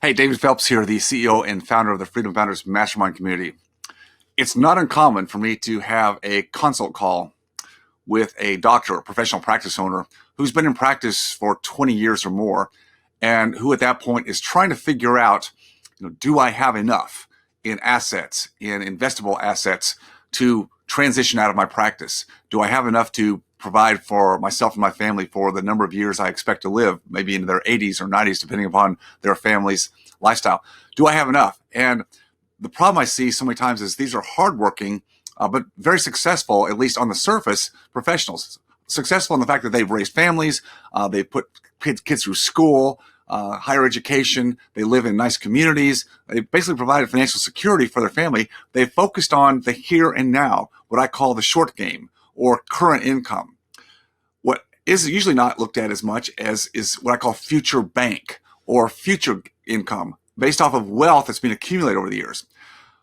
Hey, David Phelps here, the CEO and founder of the Freedom Founders Mastermind community. It's not uncommon for me to have a consult call with a doctor, a professional practice owner who's been in practice for 20 years or more, and who at that point is trying to figure out, do I have enough in assets, in investable assets to transition out of my practice? Do I have enough to provide for myself and my family for the number of years I expect to live, maybe into their 80s or 90s, depending upon their family's lifestyle? Do I have enough? And the problem I see so many times is these are hardworking, but very successful, at least on the surface, professionals. Successful in the fact that they've raised families, they put kids through school, higher education, they live in nice communities, they basically provided financial security for their family. They've focused on the here and now, what I call the short game or current income. What is usually not looked at as much as is what I call future bank or future income based off of wealth that's been accumulated over the years.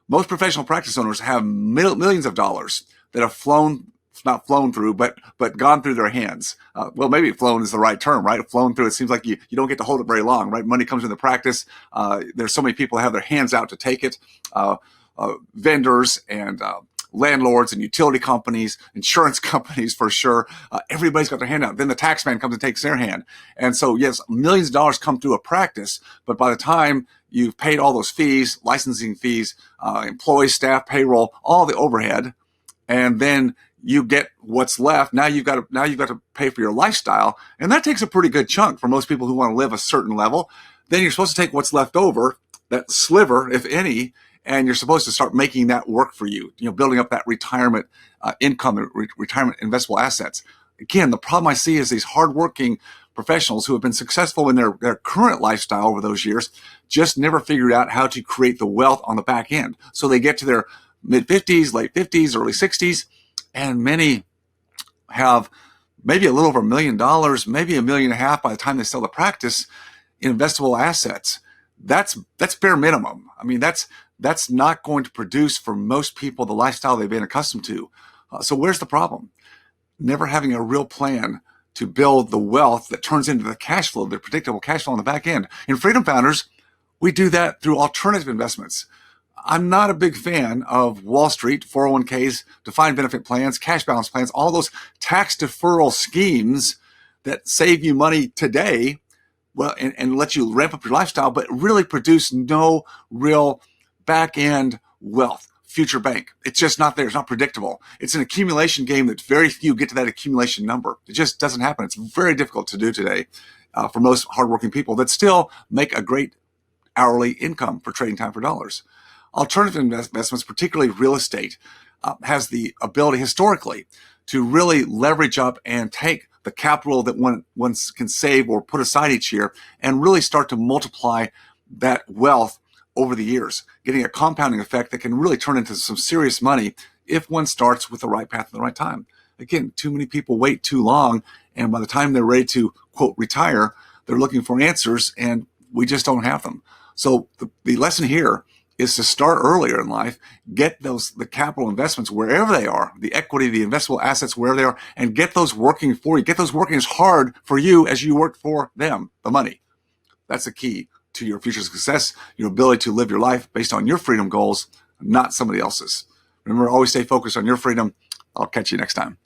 Most professional practice owners have millions of dollars that have not flown through, but gone through their hands. Well, maybe flown is the right term, right? Flown through, it seems like you don't get to hold it very long, right? Money comes into practice. There's so many people that have their hands out to take it. Vendors and landlords and utility companies, insurance companies for sure. Everybody's got their hand out. Then the tax man comes and takes their hand. And so, yes, millions of dollars come through a practice, but by the time you've paid all those fees, licensing fees, employees, staff, payroll, all the overhead, and then you get what's left. Now you've got to pay for your lifestyle, and that takes a pretty good chunk for most people who want to live a certain level. Then you're supposed to take what's left over, that sliver, if any, and you're supposed to start making that work for you. Building up that retirement income, retirement investable assets. Again, the problem I see is these hardworking professionals who have been successful in their current lifestyle over those years just never figured out how to create the wealth on the back end. So they get to their mid-50s, late 50s, early 60s, and many have maybe a little over $1 million, maybe $1.5 million by the time they sell the practice in investable assets. That's bare minimum. I mean, that's not going to produce for most people the lifestyle they've been accustomed to. So where's the problem? Never having a real plan to build the wealth that turns into the cash flow, the predictable cash flow on the back end. In Freedom Founders, we do that through alternative investments. I'm not a big fan of Wall Street, 401ks, defined benefit plans, cash balance plans, all those tax deferral schemes that save you money today, well, and let you ramp up your lifestyle, but really produce no real back end wealth, future bank. It's just not there. It's not predictable. It's an accumulation game that very few get to that accumulation number. It just doesn't happen. It's very difficult to do today for most hardworking people that still make a great hourly income for trading time for dollars. Alternative investments, particularly real estate, has the ability historically to really leverage up and take the capital that one can save or put aside each year and really start to multiply that wealth over the years, getting a compounding effect that can really turn into some serious money if one starts with the right path at the right time. Again, too many people wait too long, and by the time they're ready to, quote, retire, they're looking for answers, and we just don't have them. So the lesson here is to start earlier in life, get the capital investments wherever they are, the equity, the investable assets wherever they are, and get those working for you. Get those working as hard for you as you work for them, the money. That's the key to your future success, your ability to live your life based on your freedom goals, not somebody else's. Remember, always stay focused on your freedom. I'll catch you next time.